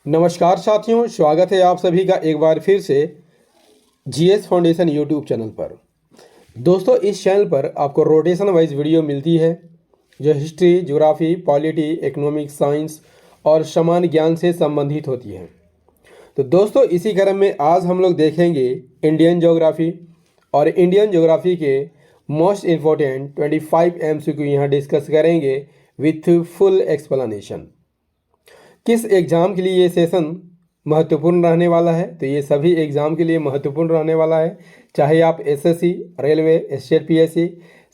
नमस्कार साथियों, स्वागत है आप सभी का एक बार फिर से जीएस फाउंडेशन यूट्यूब चैनल पर। दोस्तों, इस चैनल पर आपको रोटेशन वाइज वीडियो मिलती है जो history, geography, polity, economics, science और सामान्य ज्ञान से संबंधित होती है। तो दोस्तों, इसी क्रम में आज हम लोग देखेंगे इंडियन ज्योग्राफी और इंडियन ज्योग्राफी के मोस्ट इम्पोर्टेंट 25 MCQ यहाँ डिस्कस करेंगे विथ फुल एक्सप्लेनेशन। किस एग्ज़ाम के लिए ये सेशन महत्वपूर्ण रहने वाला है? तो ये सभी एग्ज़ाम के लिए महत्वपूर्ण रहने वाला है, चाहे आप SSC, railway, state PSC,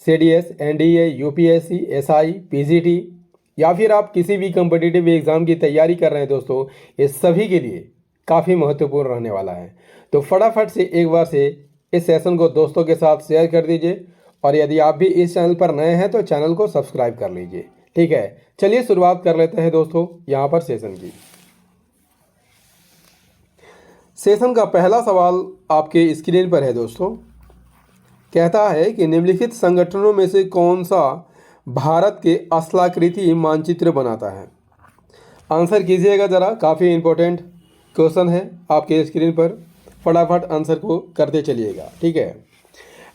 CDS, NDA, UPSC, SI, PGT या फिर आप किसी भी कम्पिटिटिव एग्ज़ाम की तैयारी कर रहे हैं। दोस्तों, ये सभी के लिए काफ़ी महत्वपूर्ण रहने वाला है। तो फटाफट से एक बार से इस सेशन को दोस्तों के साथ शेयर कर दीजिए और यदि आप भी इस चैनल पर नए हैं तो चैनल को सब्सक्राइब कर लीजिए। ठीक है, चलिए शुरुआत कर लेते हैं दोस्तों यहाँ पर सेशन की। सेशन का पहला सवाल आपके स्क्रीन पर है दोस्तों। कहता है कि निम्नलिखित संगठनों में से कौन सा भारत के स्थलाकृति मानचित्र बनाता है? आंसर कीजिएगा ज़रा, काफ़ी इंपॉर्टेंट क्वेश्चन है आपके स्क्रीन पर। फटाफट आंसर को करते चलिएगा। ठीक है,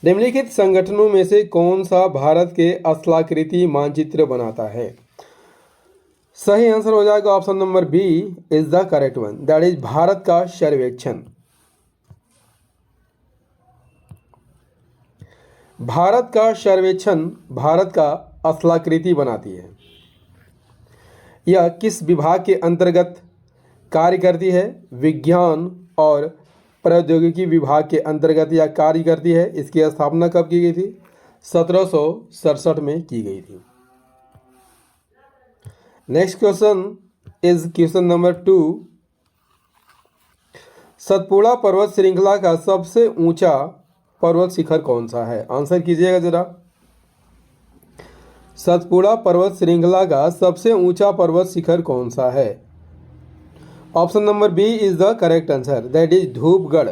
निम्नलिखित संगठनों में से कौन सा भारत के स्थलाकृति मानचित्र बनाता है? सही आंसर हो जाएगा option number B is the correct one, that is Bharat का सर्वेक्षण। भारत का सर्वेक्षण भारत का स्थलाकृति बनाती है। यह किस विभाग के अंतर्गत कार्य करती है? विज्ञान और प्रौद्योगिकी विभाग के अंतर्गत यह कार्य करती है। इसकी स्थापना कब की गई थी? 1767 में की गई थी। Next question is question number 2। Satpura पर्वत श्रृंखला का सबसे ऊंचा पर्वत शिखर कौन सा है? आंसर कीजिएगा जरा। सतपुड़ा पर्वत श्रृंखला का सबसे ऊंचा पर्वत शिखर कौन सा है? Option number B is the correct answer, that is Dhupgarh.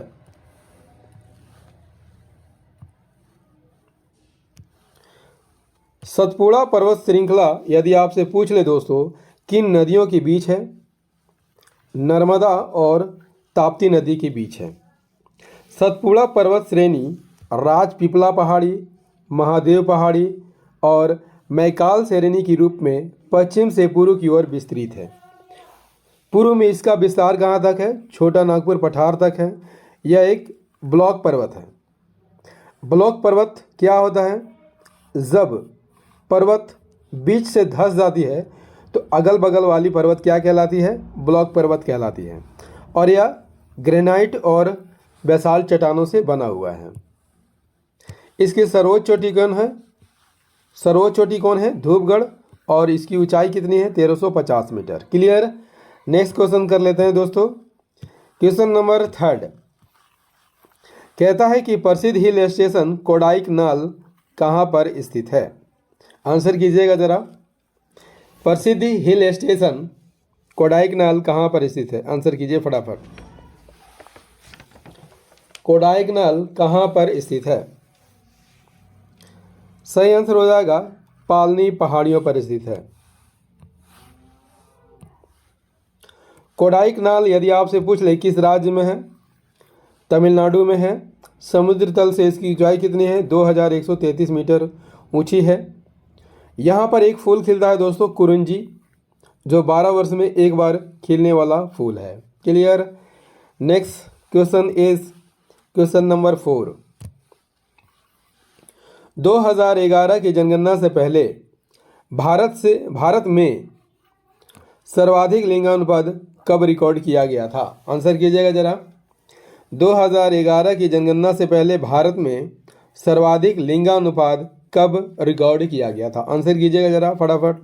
Satpura पर्वत श्रृंखला यदि आपसे पूछ ले दोस्तों किन नदियों के बीच है? नर्मदा और ताप्ती नदी के बीच है। सतपुड़ा पर्वत श्रेणी राजपीपला पहाड़ी, महादेव पहाड़ी और मैकाल श्रेणी के रूप में पश्चिम से पूर्व की ओर विस्तृत है। पूर्व में इसका विस्तार कहाँ तक है? छोटा नागपुर पठार तक है। यह एक ब्लॉक पर्वत है। ब्लॉक पर्वत क्या होता है? जब पर्वत बीच से धंस जाती है तो अगल बगल वाली पर्वत क्या कहलाती है? ब्लॉक पर्वत कहलाती है। और यह ग्रेनाइट और बेसाल्ट चट्टानों से बना हुआ है। इसकी सर्वोच्च चोटी कौन है? सर्वोच्च चोटी कौन है? धूपगढ़। और इसकी ऊंचाई कितनी है? 1350 मीटर। क्लियर। नेक्स्ट क्वेश्चन कर लेते हैं दोस्तों। क्वेश्चन नंबर 3 कहता है कि प्रसिद्ध हिल स्टेशन कोडाईकनाल कहाँ पर स्थित है? आंसर कीजिएगा जरा। प्रसिद्ध हिल स्टेशन कोडाईकनाल कहाँ पर स्थित है? आंसर कीजिए फटाफट। कोडाईकनाल कहाँ पर स्थित है? सही आंसर हो जाएगा पालनी पहाड़ियों पर स्थित है। कोडाईकनाल यदि आपसे पूछ ले किस राज्य में है? तमिलनाडु में है। समुद्र तल से इसकी ऊंचाई कितनी है? 2133 मीटर ऊंची है। यहाँ पर एक फूल खिलता है दोस्तों, कुरुंजी, जो 12 वर्ष में एक बार खिलने वाला फूल है। Clear. Next question is question number 4। 2011 की जनगणना से पहले भारत में सर्वाधिक लिंगानुपात कब रिकॉर्ड किया गया था? आंसर कीजिएगा जरा। 2011 की जनगणना से पहले भारत में सर्वाधिक लिंगानुपात कब रिकॉर्ड किया गया था? आंसर कीजिएगा जरा फटाफट।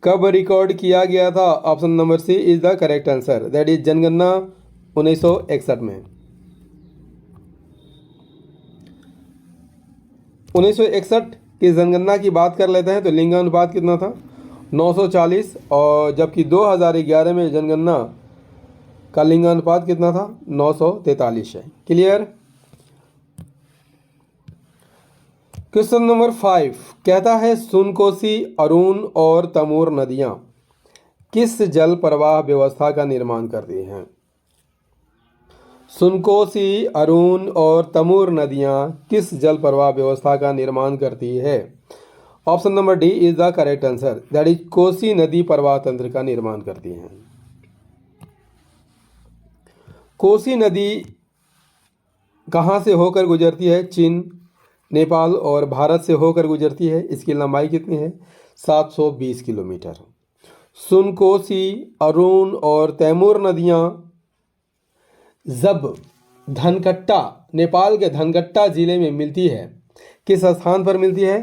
कब रिकॉर्ड किया गया था? Option number C is the correct answer, that is जनगणना 1961 में। 1961 की जनगणना की बात कर लेते हैं तो लिंगानुपात कितना था? 940। और जबकि 2011 में जनगणना का लिंगानुपात कितना था? 943 है। क्लियर। क्वेश्चन नंबर 5 कहता है सुनकोसी, अरुण और तमोर नदियाँ किस जल प्रवाह व्यवस्था का निर्माण करती हैं? सुनकोसी, अरुण और तमूर नदियां किस जल प्रवाह व्यवस्था का निर्माण करती है? Option number D is the correct answer, that is Kosi नदी प्रवाह तंत्र का निर्माण करती हैं। कोसी नदी कहाँ से होकर गुजरती है? चीन, नेपाल और भारत से होकर गुजरती है। इसकी लंबाई कितनी है? 720 किलोमीटर। सुनकोसी, अरुण और तैमूर नदियाँ जब धनकट्टा, नेपाल के धनकट्टा जिले में मिलती है, किस स्थान पर मिलती है?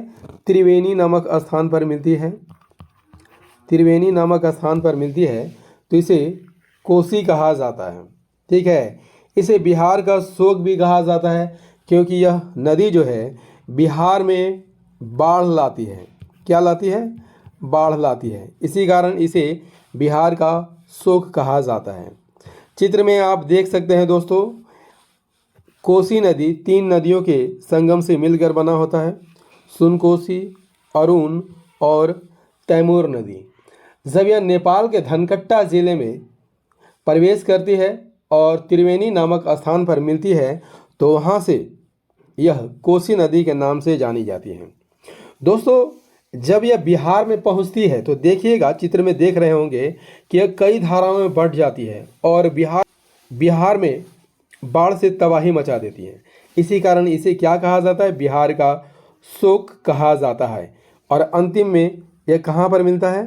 त्रिवेणी नामक स्थान पर मिलती है। त्रिवेणी नामक स्थान पर मिलती है तो इसे कोसी कहा जाता है। ठीक है, इसे बिहार का शोक भी कहा जाता है क्योंकि यह नदी जो है बिहार में बाढ़ लाती है। क्या लाती है? बाढ़ लाती है। इसी कारण इसे बिहार का शोक कहा जाता है। चित्र में आप देख सकते हैं दोस्तों, कोसी नदी 3 नदियों के संगम से मिलकर बना होता है, सुनकोसी, अरुण और तैमूर नदी। जब यह नेपाल के धनकट्टा जिले में प्रवेश करती है और त्रिवेणी नामक स्थान पर मिलती है तो वहाँ से यह कोसी नदी के नाम से जानी जाती है। दोस्तों जब यह बिहार में पहुँचती है तो देखिएगा, चित्र में देख रहे होंगे कि यह कई धाराओं में बढ़ जाती है और बिहार में बाढ़ से तबाही मचा देती है। इसी कारण इसे क्या कहा जाता है? बिहार का शोक कहा जाता है। और अंतिम में यह कहाँ पर मिलता है?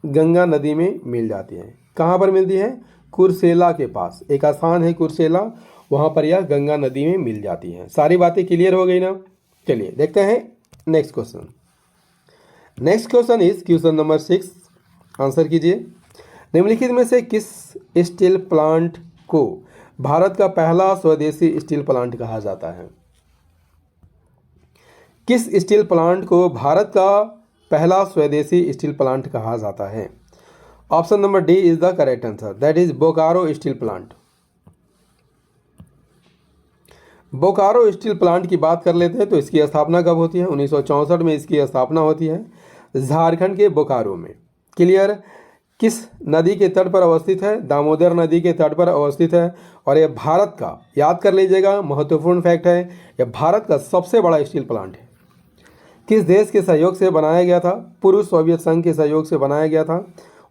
गंगा नदी में मिल जाती है। कहाँ पर मिलती है? कुर्सेला के पास एक स्थान है कुर्सेला, वहाँ पर यह गंगा नदी में मिल जाती है। सारी बातें क्लियर हो गई ना? चलिए देखते हैं next question. Next question is question number 6। Answer कीजिए। निम्नलिखित में से किस स्टील प्लांट को भारत का पहला स्वदेशी स्टील प्लांट कहा जाता है? किस स्टील प्लांट को भारत का पहला स्वदेशी स्टील प्लांट कहा जाता है? Option number D is the correct answer, that is Bokaro steel plant. Bokaro steel plant की बात कर लेते हैं तो इसकी स्थापना कब होती है? 1964 में इसकी स्थापना होती है झारखंड के बोकारो में। क्लियर? किस नदी के तट पर अवस्थित है? दामोदर नदी के तट पर अवस्थित है और यह भारत का, याद कर लीजिएगा, महत्वपूर्ण फैक्ट है, यह भारत का सबसे बड़ा स्टील प्लांट है। किस देश के सहयोग से बनाया गया था? पूर्व सोवियत संघ के सहयोग से बनाया गया था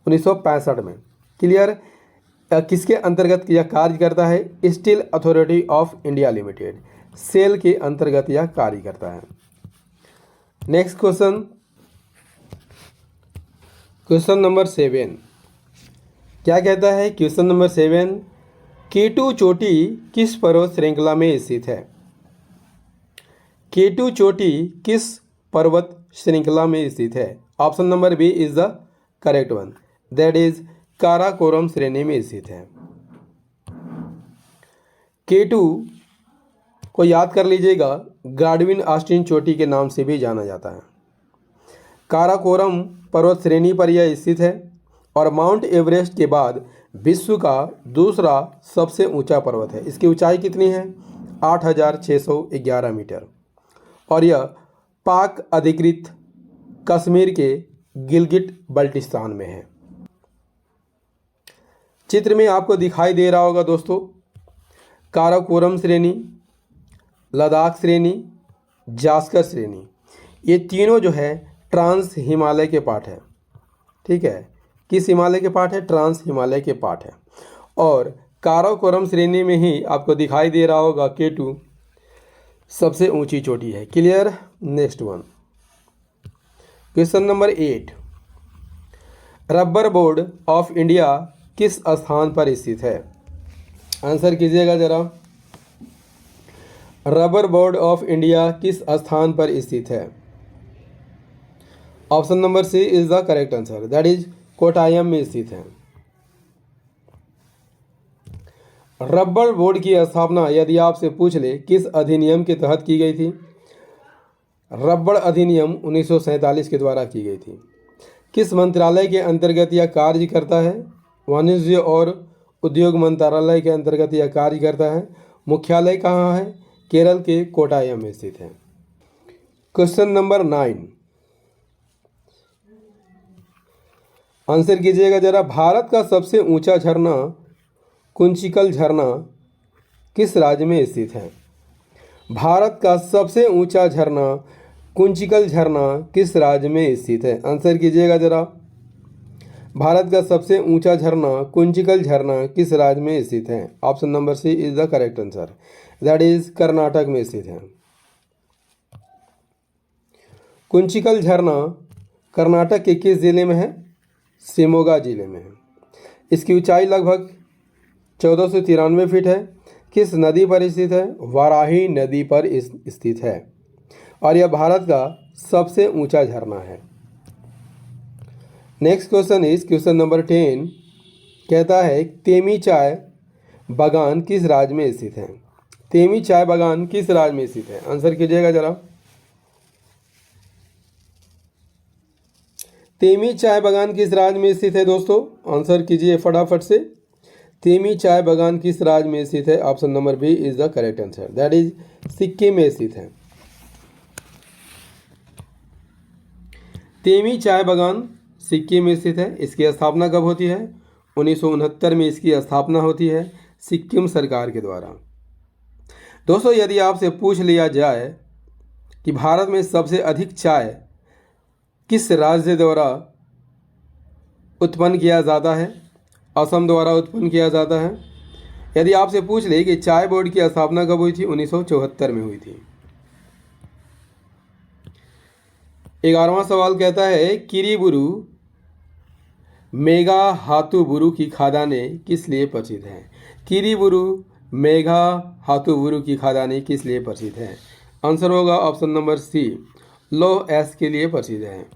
1965 में। क्लियर? किसके अंतर्गत यह कार्य करता है? Steel Authority of India Limited, SAIL के अंतर्गत यह कार्य करता है। नेक्स्ट क्वेश्चन, क्वेश्चन नंबर 7 क्या कहता है? क्वेश्चन नंबर 7, केटू चोटी किस पर्वत श्रृंखला में स्थित है? केटू चोटी किस पर्वत श्रृंखला में स्थित है? Option number B is the correct one, that is Karakoram श्रेणी में स्थित है। केटू को याद कर लीजिएगा, गाडविन ऑस्टिन चोटी के नाम से भी जाना जाता है। काराकोरम पर्वत श्रेणी पर यह स्थित है और माउंट एवरेस्ट के बाद विश्व का दूसरा सबसे ऊंचा पर्वत है। इसकी ऊंचाई कितनी है? 8,611 मीटर और यह पाक अधिकृत कश्मीर के गिलगिट बल्टिस्तान में है। चित्र में आपको दिखाई दे रहा होगा दोस्तों, काराकोरम श्रेणी, लद्दाख श्रेणी, जास्कर श्रेणी, ये तीनों जो है ट्रांस हिमालय के पार्ट है। ठीक है, किस हिमालय के पार्ट है? ट्रांस हिमालय के पार्ट है। और काराकोरम श्रेणी में ही आपको दिखाई दे रहा होगा केटू सबसे ऊंची चोटी है। Clear? Next one, question number 8, rubber board of India किस स्थान पर स्थित है? आंसर कीजिएगा जरा। रबर बोर्ड ऑफ इंडिया किस स्थान पर स्थित है? Option number C is the correct answer, that is Kottayam में स्थित है। रबर बोर्ड की स्थापना यदि आपसे पूछ ले किस अधिनियम के तहत की गई थी? रबर अधिनियम 1947 के द्वारा की गई थी। किस मंत्रालय के अंतर्गत यह कार्य करता है? वाणिज्य और उद्योग मंत्रालय के अंतर्गत यह कार्य करता है। मुख्यालय कहाँ है? केरल के कोटायम में स्थित है। क्वेश्चन नंबर 9, आंसर कीजिएगा जरा। भारत का सबसे ऊंचा झरना कुंचिकल झरना किस राज्य में स्थित है? भारत का सबसे ऊंचा झरना कुंचिकल झरना किस राज्य में स्थित है? आंसर कीजिएगा जरा। भारत का सबसे ऊंचा झरना कुंचिकल झरना किस राज्य में स्थित है? Option number C is the correct answer, that is Karnataka में स्थित है। कुंचिकल झरना कर्नाटक के किस जिले में है? शिमोगा जिले में है। इसकी ऊंचाई लगभग 1493 फीट है। किस नदी पर स्थित है? वाराही नदी पर स्थित है और यह भारत का सबसे ऊंचा झरना है। Next question is question number 10, कहता है तेमी चाय बागान किस राज्य में स्थित है? तेमी चाय बागान किस राज्य में स्थित है? आंसर कीजिएगा जरा। तेमी चाय बागान किस राज्य में स्थित है दोस्तों? आंसर कीजिए फटाफट से। तेमी चाय बागान किस राज्य में स्थित है? Option number B is the correct answer, that is Sikkim में स्थित है। तेमी चाय बागान सिक्किम में स्थित है। इसकी स्थापना कब होती है? 1969 में इसकी स्थापना होती है सिक्किम सरकार के द्वारा। दोस्तों यदि आपसे पूछ लिया जाए कि भारत में सबसे अधिक चाय किस राज्य द्वारा उत्पन्न किया जाता है? असम द्वारा उत्पन्न किया जाता है। यदि आपसे पूछ ले कि चाय बोर्ड की स्थापना कब हुई थी? 1974 में हुई थी। 11वां सवाल कहता है किरीबुरु मेघा हाथुबुरु की खदानें किस लिए प्रसिद्ध हैं? किरीबुरु मेघा हाथुबुरु की खदानें किस लिए प्रसिद्ध हैं? आंसर होगा ऑप्शन नंबर सी, लौह एस के लिए प्रसिद्ध है।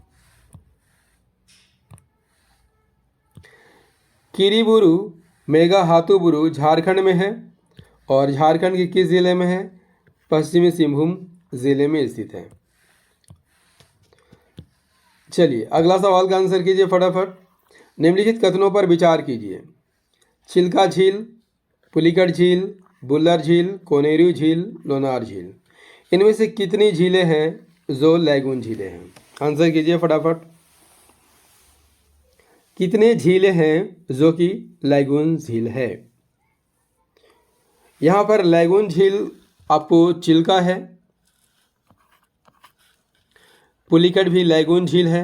किरीबुरु मेघा हाथुबुरु झारखंड में है और झारखंड के किस जिले में है? पश्चिमी सिंहभूम जिले में स्थित है। चलिए अगला सवाल का आंसर कीजिए फटाफट। निम्नलिखित कथनों पर विचार कीजिए। चिल्का झील, पुलिकट झील, बुल्लर झील, कोनेरू झील, लोनार झील, इनमें से कितनी झीलें हैं जो लैगून झीलें हैं? आंसर कीजिए फटाफट। कितने झीलें हैं जो कि लैगून झील है? यहाँ पर लैगून झील आपको चिल्का है, पुलिकट भी लैगून झील है,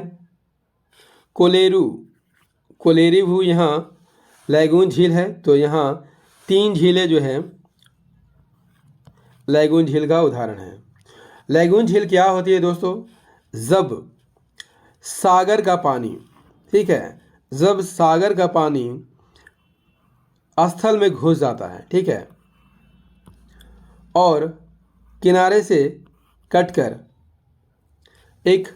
कोलेरू भी यहाँ लैगून झील है। तो यहाँ 3 झीलें जो हैं लैगून झील का उदाहरण है। लैगून झील क्या होती है दोस्तों? जब सागर का पानी, ठीक है, जब सागर का पानी स्थल में घुस जाता है, ठीक है, और किनारे से कटकर एक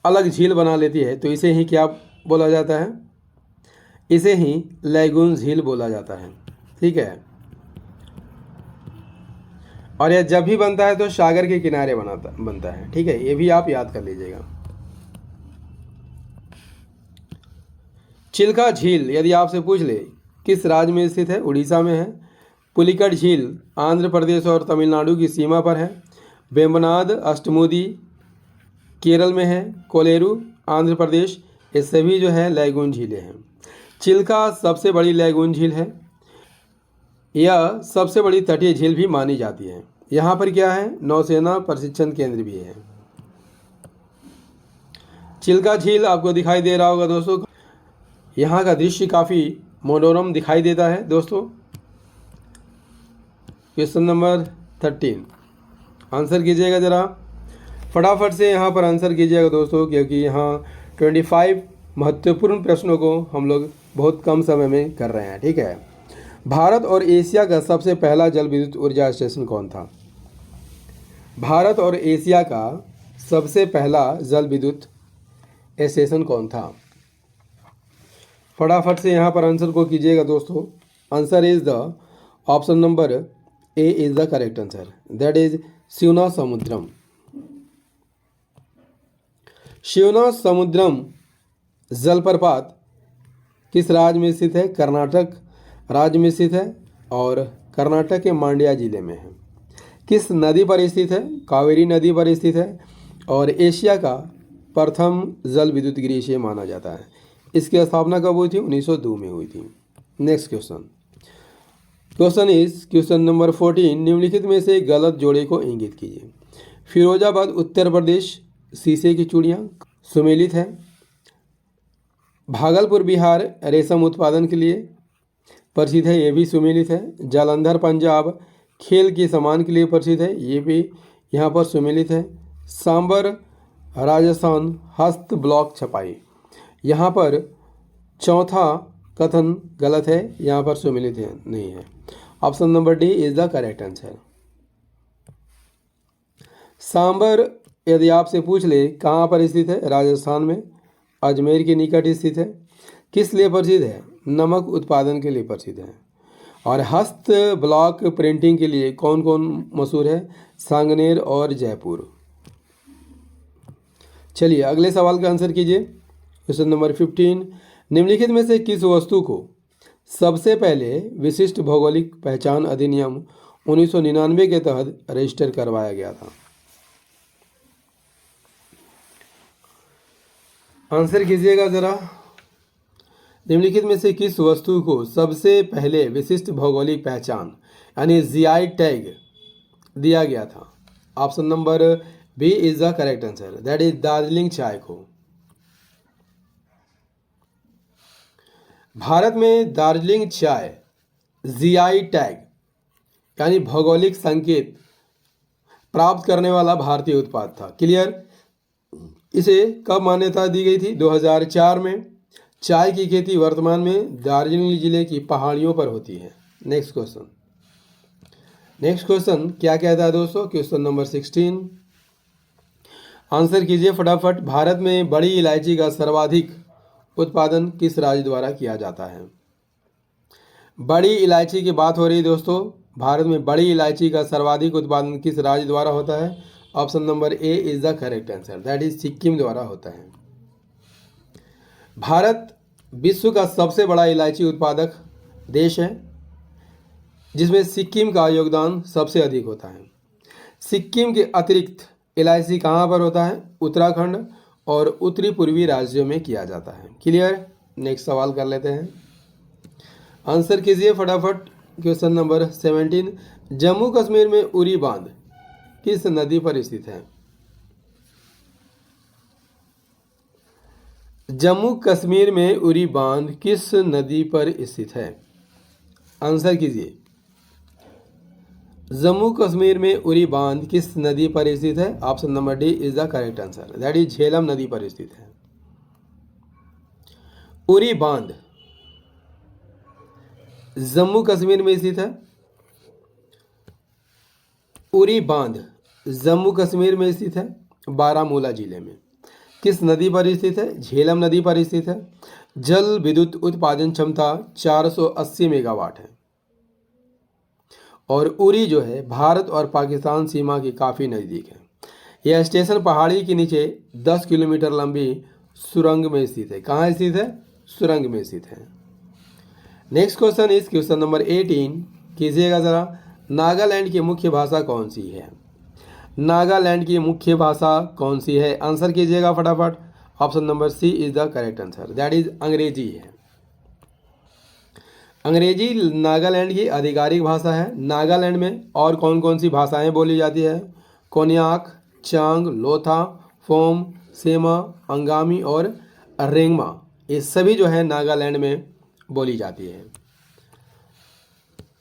अलग झील बना लेती है, तो इसे ही क्या बोला जाता है? इसे ही लैगून झील बोला जाता है, ठीक है। और यह जब भी बनता है तो सागर के किनारे बनता है, ठीक है, ये भी आप याद कर लीजिएगा। चिल्का झील यदि आपसे पूछ ले किस राज्य में स्थित है? उड़ीसा में है। पुलिकट झील आंध्र प्रदेश और तमिलनाडु की सीमा पर है। वेम्बनाड अष्टमुदी केरल में है। कोलेरू आंध्र प्रदेश, ये सभी जो है लैगून झीलें हैं। चिल्का सबसे बड़ी लैगून झील है। यह सबसे बड़ी तटीय झील भी मानी जाती है। यहाँ पर क्या है? नौसेना प्रशिक्षण केंद्र भी है। चिल्का झील आपको दिखाई दे रहा होगा दोस्तों। यहाँ का दृश्य काफ़ी मनोरम दिखाई देता है दोस्तों। क्वेश्चन नंबर 13 आंसर कीजिएगा ज़रा फटाफट से। यहाँ पर आंसर कीजिएगा दोस्तों, क्योंकि यहाँ 25 महत्वपूर्ण प्रश्नों को हम लोग बहुत कम समय में कर रहे हैं, ठीक है। भारत और एशिया का सबसे पहला जल विद्युत ऊर्जा स्टेशन कौन था? भारत और एशिया का सबसे पहला जल विद्युत स्टेशन कौन था? फटाफट से यहाँ पर आंसर को कीजिएगा दोस्तों। Answer is the option number A is the correct answer, that is Shivanasamudram. Shivanasamudram जलप्रपात किस राज्य में स्थित है? कर्नाटक राज्य में स्थित है और कर्नाटक के मांड्या जिले में है। किस नदी पर स्थित है? कावेरी नदी पर स्थित है और एशिया का प्रथम जल विद्युत गृह इसे माना जाता है। इसकी स्थापना कब हुई थी? 1902 में हुई थी। Next question is question number 14, निम्नलिखित में से गलत जोड़े को इंगित कीजिए। फिरोजाबाद उत्तर प्रदेश शीशे की चूड़ियाँ सुमेलित है। भागलपुर बिहार रेशम उत्पादन के लिए प्रसिद्ध है, ये भी सुमेलित है। जालंधर पंजाब खेल के सामान के लिए प्रसिद्ध है, ये भी यहाँ पर सुमेलित है। सांबर राजस्थान हस्त ब्लॉक छपाई, यहाँ पर चौथा कथन गलत है, यहाँ पर सुमेलित है नहीं है। Option number D is the correct answer. Sambhar यदि आपसे पूछ ले कहाँ पर स्थित है? राजस्थान में अजमेर के निकट स्थित है। किस लिए प्रसिद्ध है? नमक उत्पादन के लिए प्रसिद्ध है। और हस्त ब्लॉक प्रिंटिंग के लिए कौन कौन मशहूर है? सांगनेर और जयपुर। चलिए अगले सवाल का आंसर कीजिए। क्वेश्चन नंबर 15, निम्नलिखित में से किस वस्तु को सबसे पहले विशिष्ट भौगोलिक पहचान अधिनियम 1999 के तहत रजिस्टर करवाया गया था? आंसर कीजिएगा ज़रा। निम्नलिखित में से किस वस्तु को सबसे पहले विशिष्ट भौगोलिक पहचान यानी जीआई टैग दिया गया था? Option number B is the correct answer, that is Darjeeling चाय को। भारत में दार्जिलिंग चाय जीआई टैग यानी भौगोलिक संकेत प्राप्त करने वाला भारतीय उत्पाद था। क्लियर? इसे कब मान्यता दी गई थी? 2004 में। चाय की खेती वर्तमान में दार्जिलिंग जिले की पहाड़ियों पर होती है। नेक्स्ट क्वेश्चन क्या कहता है दोस्तों? क्वेश्चन नंबर 16, आंसर कीजिए फटाफट। भारत में बड़ी इलायची का सर्वाधिक उत्पादन किस राज्य द्वारा किया जाता है? बड़ी इलायची की बात हो रही है दोस्तों। भारत में बड़ी इलायची का सर्वाधिक उत्पादन किस राज्य द्वारा होता है? Option number A is the correct answer, that is Sikkim द्वारा होता है। भारत विश्व का सबसे बड़ा इलायची उत्पादक देश है, जिसमें सिक्किम का योगदान सबसे अधिक होता है। सिक्किम के अतिरिक्त इलायची कहाँ पर होता है? उत्तराखंड और उत्तरी पूर्वी राज्यों में किया जाता है। क्लियर? नेक्स्ट सवाल कर लेते हैं। आंसर कीजिए फटाफट। क्वेश्चन नंबर 17, जम्मू कश्मीर में उरी बांध किस नदी पर स्थित है? जम्मू कश्मीर में उरी बांध किस नदी पर स्थित है? आंसर कीजिए। जम्मू कश्मीर में उरी बांध किस नदी पर स्थित है? Option number D is the correct answer, that is Jhelum नदी पर स्थित है। उरी बांध जम्मू कश्मीर में स्थित है। उरी बांध जम्मू कश्मीर में स्थित है, बारामूला जिले में। किस नदी पर स्थित है? झेलम नदी पर स्थित है। जल विद्युत उत्पादन क्षमता 480 मेगावाट है। और उरी जो है भारत और पाकिस्तान सीमा के काफ़ी नज़दीक है। यह स्टेशन पहाड़ी के नीचे 10 किलोमीटर लंबी सुरंग में स्थित है। कहाँ स्थित है? सुरंग में स्थित है। Next question is question number 18, कीजिएगा ज़रा। नागालैंड की मुख्य भाषा कौन सी है? नागालैंड की मुख्य भाषा कौन सी है? आंसर कीजिएगा फटाफट। Option number C is the correct answer, that is Angrezi है। अंग्रेजी नागालैंड की आधिकारिक भाषा है। नागालैंड में और कौन कौन सी भाषाएं बोली जाती है? कोन्याक, चांग, लोथा, फोम, सेमा, अंगामी और रेंगमा, ये सभी जो है नागालैंड में बोली जाती है।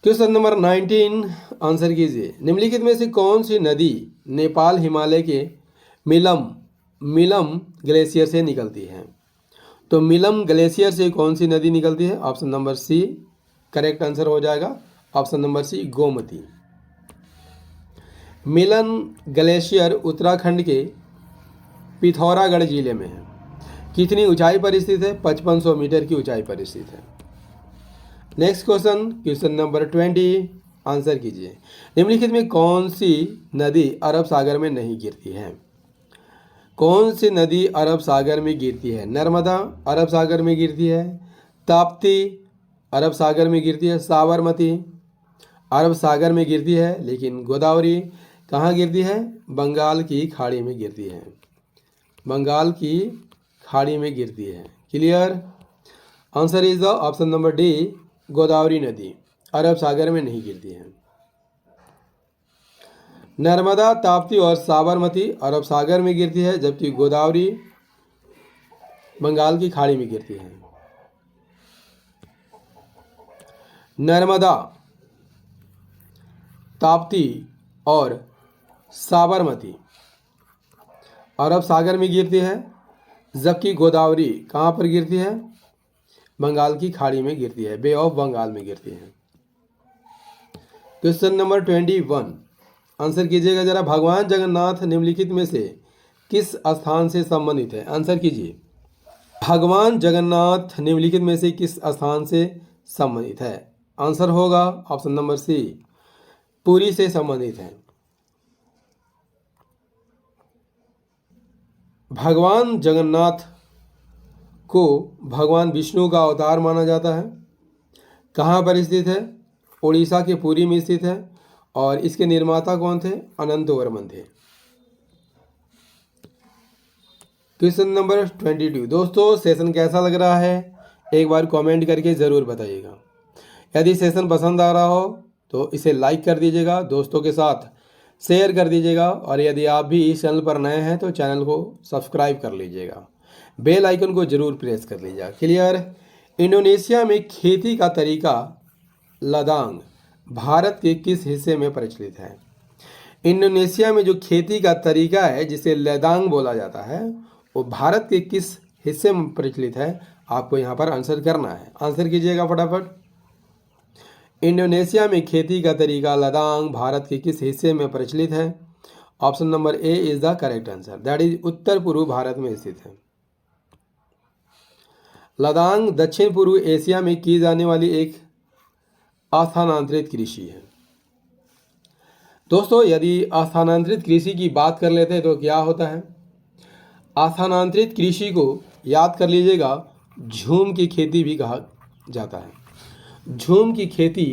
क्वेश्चन नंबर 19, आंसर कीजिए। निम्नलिखित में से कौन सी नदी नेपाल हिमालय के मिलम ग्लेशियर से निकलती है? तो मिलम ग्लेशियर से कौन सी नदी निकलती है? Option number C correct answer हो जाएगा। Option number C Gomti. Milam glacier Uttarakhand के पिथौरागढ़ जिले में है। कितनी ऊंचाई पर स्थित है? 5500 मीटर की ऊंचाई पर स्थित है। नेक्स्ट क्वेश्चन नंबर 20, आंसर कीजिए। निम्नलिखित में कौन सी नदी अरब सागर में नहीं गिरती है? कौन सी नदी अरब सागर में गिरती है? नर्मदा अरब सागर में गिरती है, ताप्ती अरब सागर में गिरती है, साबरमती अरब सागर में गिरती है, लेकिन गोदावरी कहाँ गिरती है? बंगाल की खाड़ी में गिरती है। बंगाल की खाड़ी में गिरती है। Clear? Answer is the option number D, Godavari नदी अरब सागर में नहीं गिरती है। नर्मदा, ताप्ती और साबरमती अरब सागर में गिरती है, जबकि गोदावरी बंगाल की खाड़ी में गिरती है। नर्मदा, ताप्ती और साबरमती अरब सागर में गिरती है, जबकि गोदावरी कहाँ पर गिरती है? बंगाल की खाड़ी में गिरती है, बे ऑफ बंगाल में गिरती है। क्वेश्चन नंबर 21, आंसर कीजिएगा जरा। भगवान जगन्नाथ निम्नलिखित में से किस स्थान से संबंधित है? आंसर कीजिए। भगवान जगन्नाथ निम्नलिखित में से किस स्थान से संबंधित है? आंसर होगा ऑप्शन नंबर सी, पुरी से संबंधित है। भगवान जगन्नाथ को भगवान विष्णु का अवतार माना जाता है। कहाँ पर स्थित है? उड़ीसा के पुरी में स्थित है। और इसके निर्माता कौन थे? अनंत वर्मन थे। क्वेश्चन नंबर 22, दोस्तों सेशन कैसा लग रहा है एक बार कमेंट करके ज़रूर बताइएगा। यदि सेशन पसंद आ रहा हो तो इसे लाइक कर दीजिएगा, दोस्तों के साथ शेयर कर दीजिएगा, और यदि आप भी इस चैनल पर नए हैं तो चैनल को सब्सक्राइब कर लीजिएगा, बेल आइकन को जरूर प्रेस कर लीजिएगा। क्लियर। इंडोनेशिया में खेती का तरीका लदांग भारत के किस हिस्से में प्रचलित है? इंडोनेशिया में जो खेती का तरीका है जिसे लदांग बोला जाता है वो भारत के किस हिस्से में प्रचलित है? आपको यहाँ पर आंसर करना है। आंसर कीजिएगा फटाफट। इंडोनेशिया में खेती का तरीका लदांग भारत के किस हिस्से में प्रचलित है? Option number A is the correct answer, that is उत्तर पूर्व भारत में स्थित है। लदांग दक्षिण पूर्व एशिया में की जाने वाली एक स्थानांतरित कृषि है। दोस्तों यदि स्थानांतरित कृषि की बात कर लेते हैं तो क्या होता है? स्थानांतरित कृषि को याद कर लीजिएगा, झूम की खेती भी कहा जाता है। झूम की खेती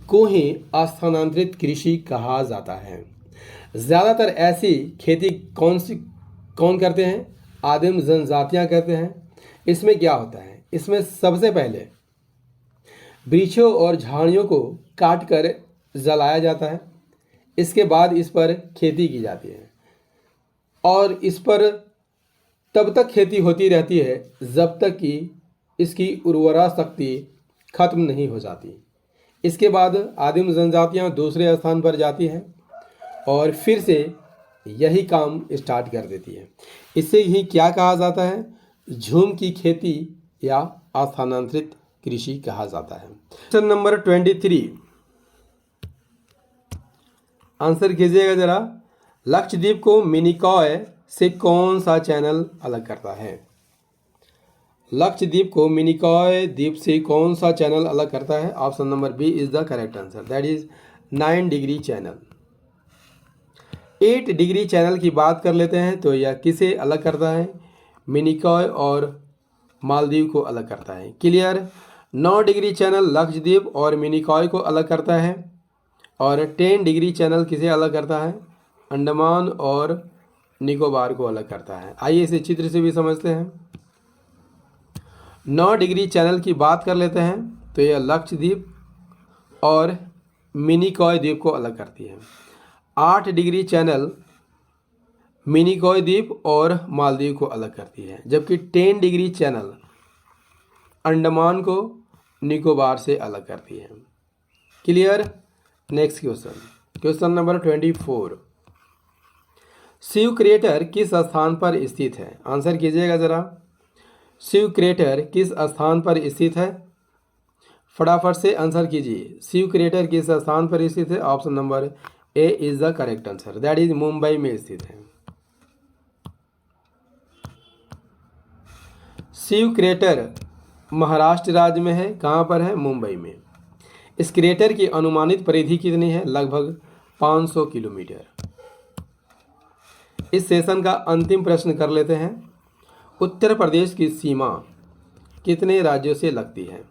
को ही स्थानांतरित कृषि कहा जाता है। ज़्यादातर ऐसी खेती कौन करते हैं? आदिम जनजातियां करते हैं। इसमें क्या होता है? इसमें सबसे पहले वृक्षों और झाड़ियों को काट कर जलाया जाता है, इसके बाद इस पर खेती की जाती है, और इस पर तब तक खेती होती रहती है जब तक कि इसकी उर्वरा शक्ति खत्म नहीं हो जाती। इसके बाद आदिम जनजातियां दूसरे स्थान पर जाती हैं और फिर से यही काम स्टार्ट कर देती है। इसे ही क्या कहा जाता है? झूम की खेती या स्थानांतरित कृषि कहा जाता है। क्वेश्चन नंबर 23, आंसर कीजिएगा जरा। लक्षद्वीप को मिनिकॉय से कौन सा चैनल अलग करता है? लक्षद्वीप को मिनिकॉय द्वीप से कौन सा चैनल अलग करता है? Option number B is the correct answer, that is 9 degree channel. 8 degree channel की बात कर लेते हैं तो यह किसे अलग करता है? मिनिकॉय और मालदीव को अलग करता है। क्लियर। 9 डिग्री चैनल लक्षद्वीप और मिनिकॉय को अलग करता है, और 10 डिग्री चैनल किसे अलग करता है? अंडमान और निकोबार को अलग करता है। आइए इसे चित्र से भी समझते हैं। 9 डिग्री चैनल की बात कर लेते हैं तो यह लक्षद्वीप और मिनिकॉय द्वीप को अलग करती है। 8 डिग्री चैनल मिनिकॉय द्वीप और मालदीव को अलग करती है, जबकि 10 डिग्री चैनल अंडमान को निकोबार से अलग करती है। Clear. Next question, question number 24, Shiva crater किस स्थान पर स्थित है? आंसर कीजिएगा जरा। शिव क्रेटर किस स्थान पर स्थित है? फटाफट से आंसर कीजिए। शिव क्रेटर किस स्थान पर स्थित है? Option number A is the correct answer, that is Mumbai में स्थित है। शिव क्रेटर महाराष्ट्र राज्य में है। कहाँ पर है? मुंबई में। इस क्रेटर की अनुमानित परिधि कितनी है? लगभग 500 किलोमीटर। इस सेशन का अंतिम प्रश्न कर लेते हैं। उत्तर प्रदेश की सीमा कितने राज्यों से लगती है?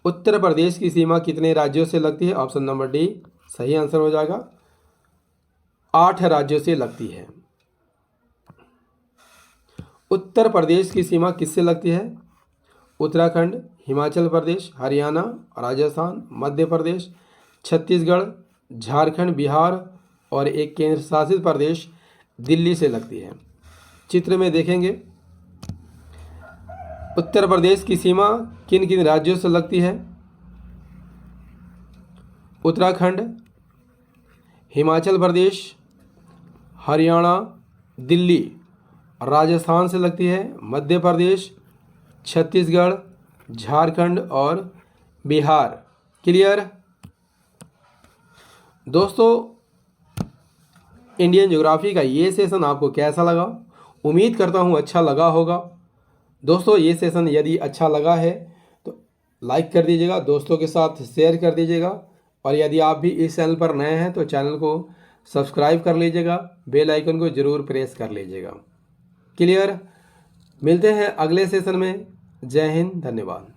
उत्तर प्रदेश की सीमा कितने राज्यों से लगती है? ऑप्शन नंबर डी सही आंसर हो जाएगा, 8 राज्यों से लगती है। उत्तर प्रदेश की सीमा किससे लगती है? उत्तराखंड, हिमाचल प्रदेश, हरियाणा, राजस्थान, मध्य प्रदेश, छत्तीसगढ़, झारखंड, बिहार और एक केंद्र शासित प्रदेश दिल्ली से लगती है। चित्र में देखेंगे उत्तर प्रदेश की सीमा किन किन राज्यों से लगती है? उत्तराखंड, हिमाचल प्रदेश, हरियाणा, दिल्ली, राजस्थान से लगती है, मध्य प्रदेश, छत्तीसगढ़, झारखंड और बिहार। क्लियर दोस्तों, इंडियन ज्योग्राफी का ये सेशन आपको कैसा लगा? उम्मीद करता हूँ अच्छा लगा होगा। दोस्तों, ये सेशन यदि अच्छा लगा है तो लाइक कर दीजिएगा, दोस्तों के साथ शेयर कर दीजिएगा, और यदि आप भी इस चैनल पर नए हैं तो चैनल को सब्सक्राइब कर लीजिएगा, बेल आइकन को ज़रूर प्रेस कर लीजिएगा। क्लियर, मिलते हैं अगले सेशन में। जय हिंद, धन्यवाद।